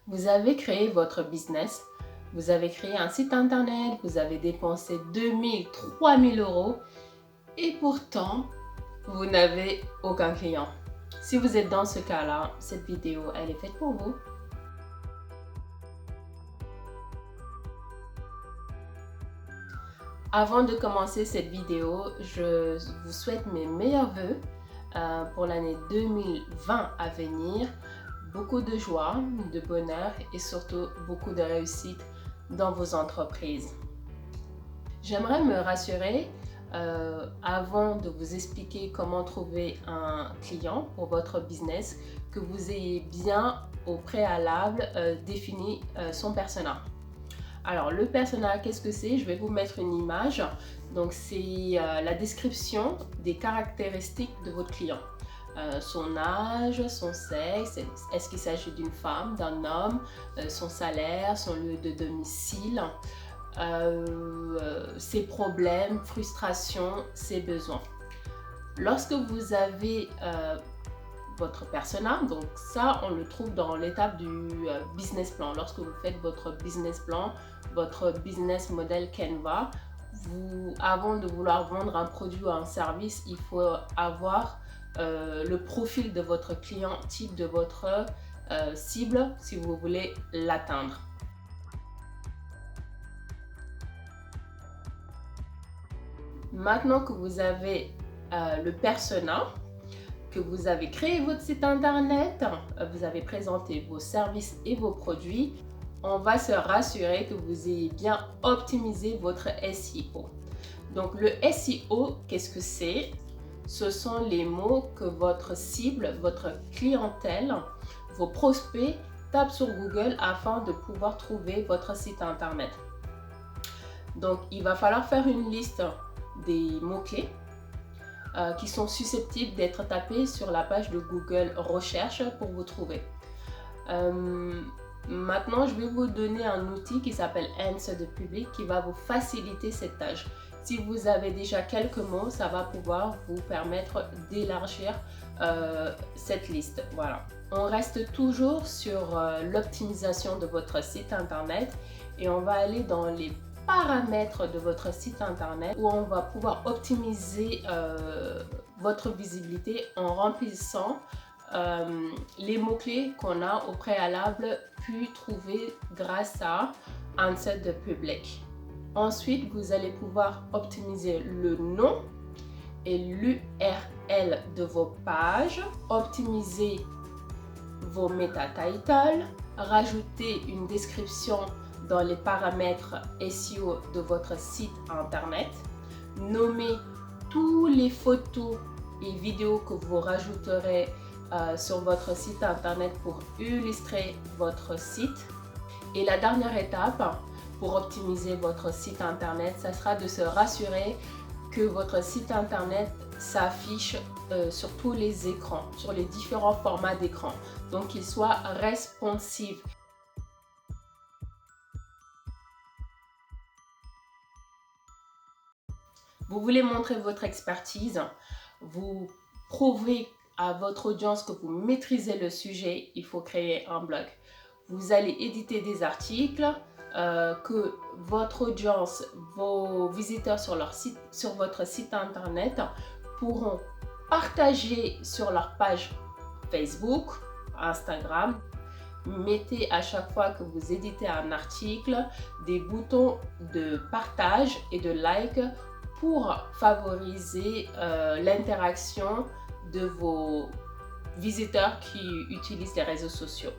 Vous avez créé votre business, vous avez créé un site internet, vous avez dépensé 2000, 3000 euros et pourtant, vous n'avez aucun client. Si vous êtes dans ce cas-là, cette vidéo, elle est faite pour vous. Avant de commencer cette vidéo, je vous souhaite mes meilleurs vœux pour l'année 2020 à venir. Beaucoup de joie, de bonheur et surtout beaucoup de réussite dans vos entreprises. J'aimerais me rassurer avant de vous expliquer comment trouver un client pour votre business, que vous ayez bien au préalable défini son persona. Alors le persona, qu'est-ce que c'est? Je vais vous mettre une image. Donc c'est la description des caractéristiques de votre client. Son âge, son sexe, est-ce qu'il s'agit d'une femme, d'un homme, son salaire, son lieu de domicile, ses problèmes, frustrations, ses besoins. Lorsque vous avez votre persona, donc ça on le trouve dans l'étape du business plan. Lorsque vous faites votre business plan, votre business model Canva, avant de vouloir vendre un produit ou un service, il faut avoir le profil de votre client type, de votre cible si vous voulez l'atteindre. Maintenant que vous avez le persona, que vous avez créé votre site internet, vous avez présenté vos services et vos produits, on va se rassurer que vous ayez bien optimisé votre SEO. Donc le SEO, qu'est-ce que c'est? Ce sont les mots que votre cible, votre clientèle, vos prospects tapent sur Google afin de pouvoir trouver votre site internet. Donc il va falloir faire une liste des mots-clés qui sont susceptibles d'être tapés sur la page de Google Recherche pour vous trouver. Maintenant, je vais vous donner un outil qui s'appelle Answer the Public qui va vous faciliter cette tâche. Si vous avez déjà quelques mots, ça va pouvoir vous permettre d'élargir cette liste. Voilà. On reste toujours sur l'optimisation de votre site internet et on va aller dans les paramètres de votre site internet où on va pouvoir optimiser votre visibilité en remplissant les mots-clés qu'on a au préalable pu trouver grâce à Answer the Public. Ensuite, vous allez pouvoir optimiser le nom et l'URL de vos pages, optimiser vos meta titles, rajouter une description dans les paramètres SEO de votre site internet, nommer toutes les photos et vidéos que vous rajouterez sur votre site internet pour illustrer votre site. Et la dernière étape pour optimiser votre site internet, ça sera de se rassurer que votre site internet s'affiche sur tous les écrans, sur les différents formats d'écran, donc qu'il soit responsive. Vous voulez montrer votre expertise, vous prouvez à votre audience que vous maîtrisez le sujet, il faut créer un blog. Vous allez éditer des articles que votre audience, vos visiteurs sur votre site internet pourront partager sur leur page Facebook, Instagram. Mettez à chaque fois que vous éditez un article des boutons de partage et de like pour favoriser l'interaction de vos visiteurs qui utilisent les réseaux sociaux.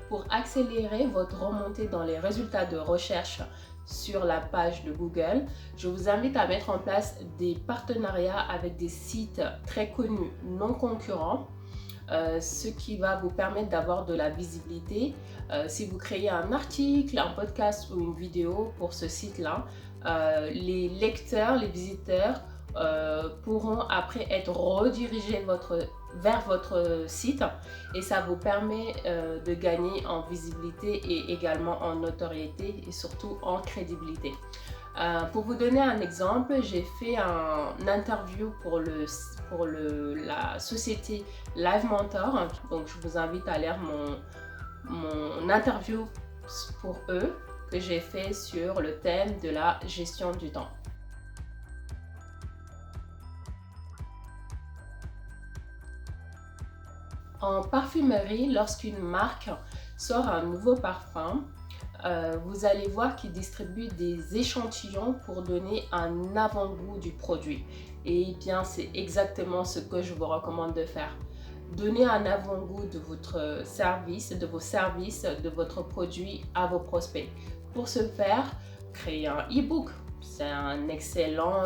Pour accélérer votre remontée dans les résultats de recherche sur la page de Google, je vous invite à mettre en place des partenariats avec des sites très connus non concurrents, ce qui va vous permettre d'avoir de la visibilité. Si vous créez un article, un podcast ou une vidéo pour ce site-là, les lecteurs, les visiteurs pourront après être redirigés vers votre site et ça vous permet de gagner en visibilité et également en notoriété et surtout en crédibilité. Pour vous donner un exemple, j'ai fait une interview pour la société Live Mentor, donc je vous invite à lire mon interview pour eux que j'ai fait sur le thème de la gestion du temps. En parfumerie, lorsqu'une marque sort un nouveau parfum, vous allez voir qu'ils distribuent des échantillons pour donner un avant-goût du produit. Et bien, c'est exactement ce que je vous recommande de faire. Donnez un avant-goût de votre service, de vos services, de votre produit à vos prospects. Pour ce faire, créez un e-book. C'est un excellent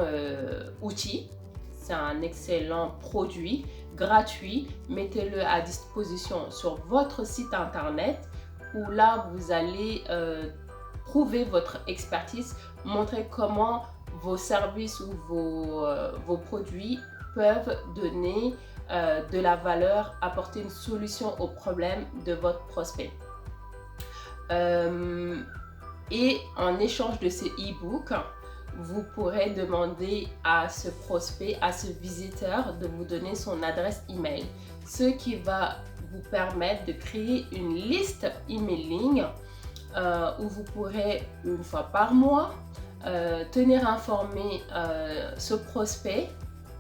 outil, c'est un excellent produit gratuit. Mettez-le à disposition sur votre site internet où là, vous allez prouver votre expertise, montrer comment vos services ou vos produits peuvent donner de la valeur, apporter une solution au problème de votre prospect. Et en échange de ce e-book, vous pourrez demander à ce prospect, à ce visiteur de vous donner son adresse email, ce qui va vous permettre de créer une liste emailing où vous pourrez une fois par mois tenir informé ce prospect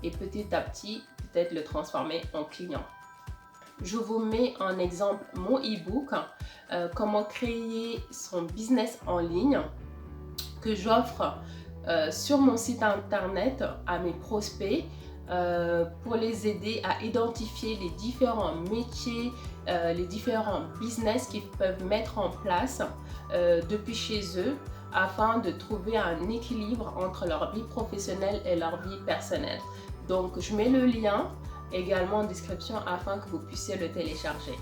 et petit à petit peut-être le transformer en client. Je vous mets en exemple mon e-book comment créer son business en ligne que j'offre sur mon site internet à mes prospects pour les aider à identifier les différents métiers, les différents business qu'ils peuvent mettre en place depuis chez eux afin de trouver un équilibre entre leur vie professionnelle et leur vie personnelle. Donc je mets le lien également en description afin que vous puissiez le télécharger.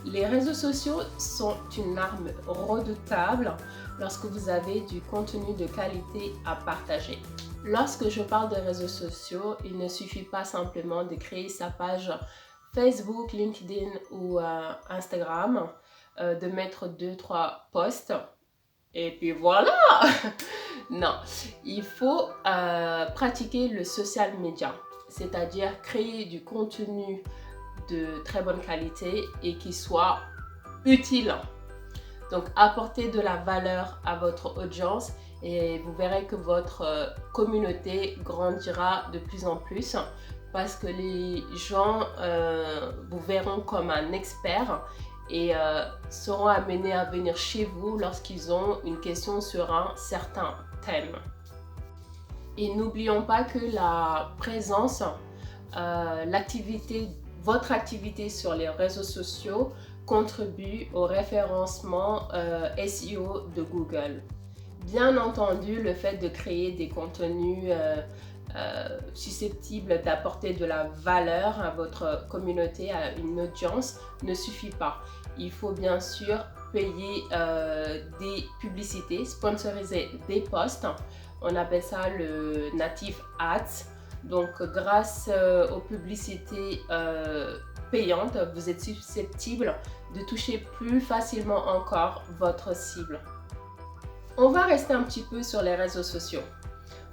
Les réseaux sociaux sont une arme redoutable lorsque vous avez du contenu de qualité à partager. Lorsque je parle de réseaux sociaux, il ne suffit pas simplement de créer sa page Facebook, LinkedIn ou Instagram, de mettre 2-3 posts et puis voilà. Non, il faut pratiquer le social media, c'est-à-dire créer du contenu de très bonne qualité et qui soit utile. Donc apportez de la valeur à votre audience et vous verrez que votre communauté grandira de plus en plus parce que les gens vous verront comme un expert et seront amenés à venir chez vous lorsqu'ils ont une question sur un certain thème. Et n'oublions pas que la présence, votre activité sur les réseaux sociaux contribue au référencement SEO de Google. Bien entendu, le fait de créer des contenus susceptibles d'apporter de la valeur à votre communauté, à une audience, ne suffit pas. Il faut bien sûr payer des publicités, sponsoriser des posts. On appelle ça le native ads. Donc, grâce aux publicités payantes, vous êtes susceptible de toucher plus facilement encore votre cible. On va rester un petit peu sur les réseaux sociaux.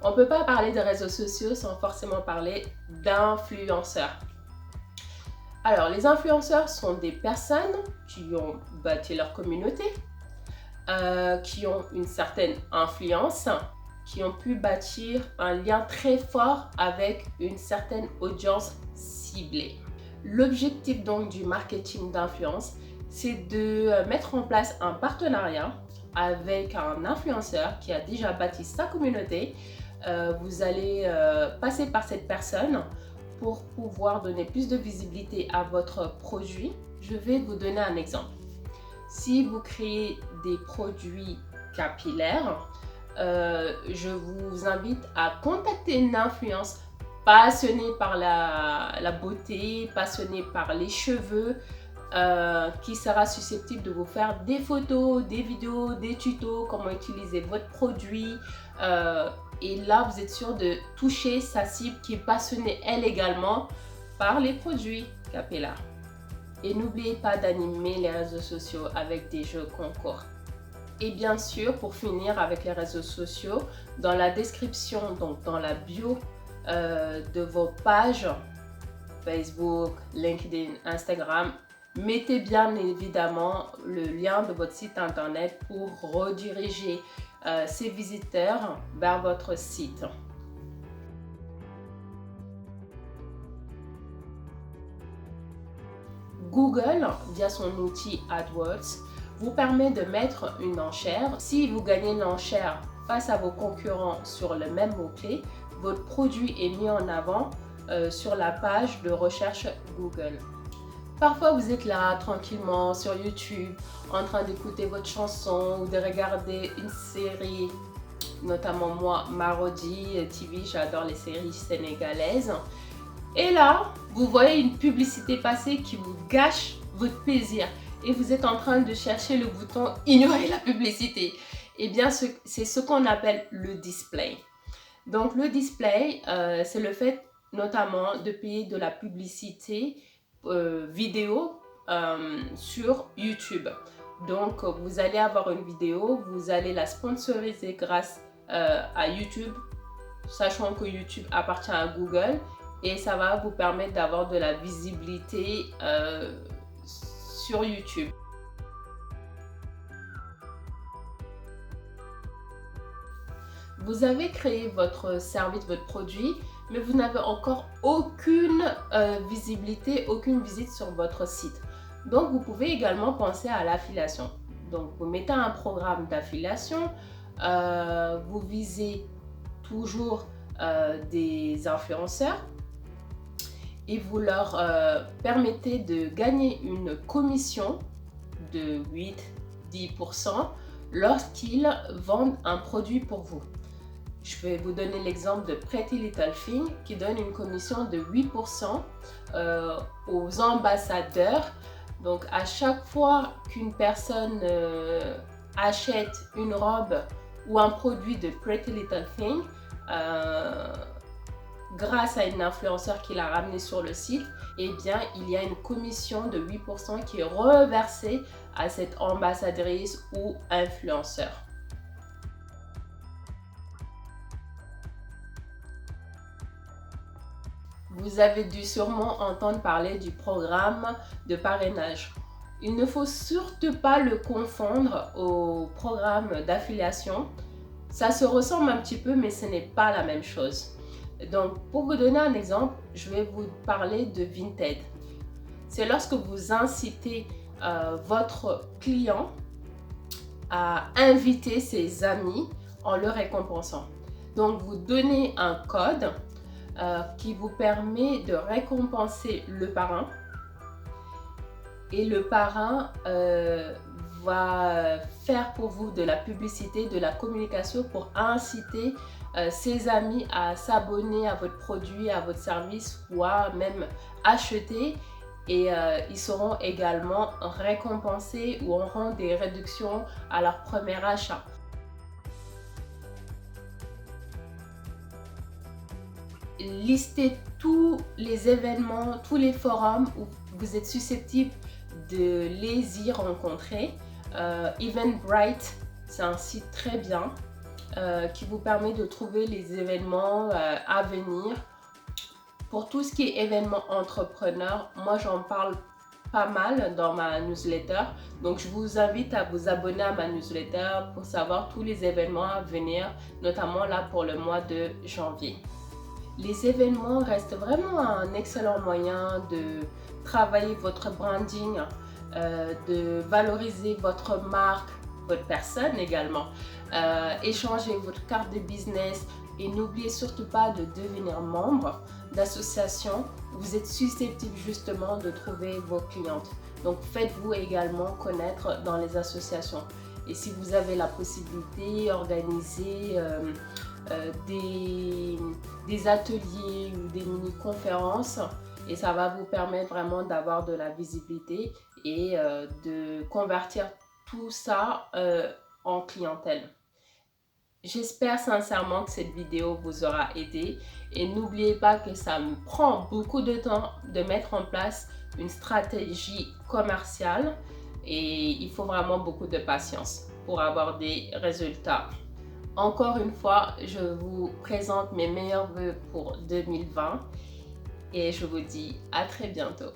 On ne peut pas parler de réseaux sociaux sans forcément parler d'influenceurs. Alors, les influenceurs sont des personnes qui ont bâti leur communauté, qui ont une certaine influence, qui ont pu bâtir un lien très fort avec une certaine audience ciblée. L'objectif donc du marketing d'influence, c'est de mettre en place un partenariat avec un influenceur qui a déjà bâti sa communauté. Vous allez passer par cette personne pour pouvoir donner plus de visibilité à votre produit. Je vais vous donner un exemple. Si vous créez des produits capillaires, je vous invite à contacter une influence passionnée par la beauté, passionnée par les cheveux, qui sera susceptible de vous faire des photos, des vidéos, des tutos, comment utiliser votre produit. Et là, vous êtes sûr de toucher sa cible qui est passionnée, elle également, par les produits capillaires. Et n'oubliez pas d'animer les réseaux sociaux avec des jeux concours. Et bien sûr, pour finir avec les réseaux sociaux, dans la description, donc dans la bio de vos pages Facebook, LinkedIn, Instagram. Mettez bien évidemment le lien de votre site internet pour rediriger ces visiteurs vers votre site. Google, via son outil AdWords, vous permet de mettre une enchère. Si vous gagnez l'enchère face à vos concurrents sur le même mot-clé, votre produit est mis en avant sur la page de recherche Google. Parfois, vous êtes là tranquillement sur YouTube en train d'écouter votre chanson ou de regarder une série, notamment moi, Marodi TV, j'adore les séries sénégalaises. Et là, vous voyez une publicité passer qui vous gâche votre plaisir et vous êtes en train de chercher le bouton « Ignorer la publicité ». Eh bien, c'est ce qu'on appelle le display. Donc, le display, c'est le fait notamment de payer de la publicité vidéo sur YouTube. Donc, vous allez avoir une vidéo, vous allez la sponsoriser grâce à YouTube, sachant que YouTube appartient à Google et ça va vous permettre d'avoir de la visibilité sur YouTube. Vous avez créé votre service, votre produit, mais vous n'avez encore aucune visibilité, aucune visite sur votre site. Donc, vous pouvez également penser à l'affiliation. Donc, vous mettez un programme d'affiliation, vous visez toujours des influenceurs et vous leur permettez de gagner une commission de 8-10% lorsqu'ils vendent un produit pour vous. Je vais vous donner l'exemple de Pretty Little Thing qui donne une commission de 8% aux ambassadeurs. Donc à chaque fois qu'une personne achète une robe ou un produit de Pretty Little Thing, grâce à une influenceur qui l'a ramené sur le site, eh bien, il y a une commission de 8% qui est reversée à cette ambassadrice ou influenceur. Vous avez dû sûrement entendre parler du programme de parrainage. Il ne faut surtout pas le confondre au programme d'affiliation. Ça se ressemble un petit peu, mais ce n'est pas la même chose. Donc, pour vous donner un exemple, je vais vous parler de Vinted. C'est lorsque vous incitez votre client à inviter ses amis en le récompensant. Donc, vous donnez un code qui vous permet de récompenser le parrain. Et le parrain va faire pour vous de la publicité, de la communication pour inciter ses amis à s'abonner à votre produit, à votre service ou à même acheter. Et ils seront également récompensés ou auront des réductions à leur premier achat. Listez tous les événements, tous les forums où vous êtes susceptible de les y rencontrer. Eventbrite, c'est un site très bien qui vous permet de trouver les événements à venir. Pour tout ce qui est événements entrepreneurs, moi j'en parle pas mal dans ma newsletter. Donc je vous invite à vous abonner à ma newsletter pour savoir tous les événements à venir, notamment là pour le mois de janvier. Les événements restent vraiment un excellent moyen de travailler votre branding, de valoriser votre marque, votre personne également, échanger votre carte de business et n'oubliez surtout pas de devenir membre d'associations où vous êtes susceptible justement de trouver vos clientes. Donc faites-vous également connaître dans les associations. Et si vous avez la possibilité, organisez des ateliers ou des mini-conférences et ça va vous permettre vraiment d'avoir de la visibilité et de convertir tout ça en clientèle. J'espère sincèrement que cette vidéo vous aura aidé et n'oubliez pas que ça me prend beaucoup de temps de mettre en place une stratégie commerciale et il faut vraiment beaucoup de patience pour avoir des résultats. Encore une fois, je vous présente mes meilleurs vœux pour 2020 et je vous dis à très bientôt.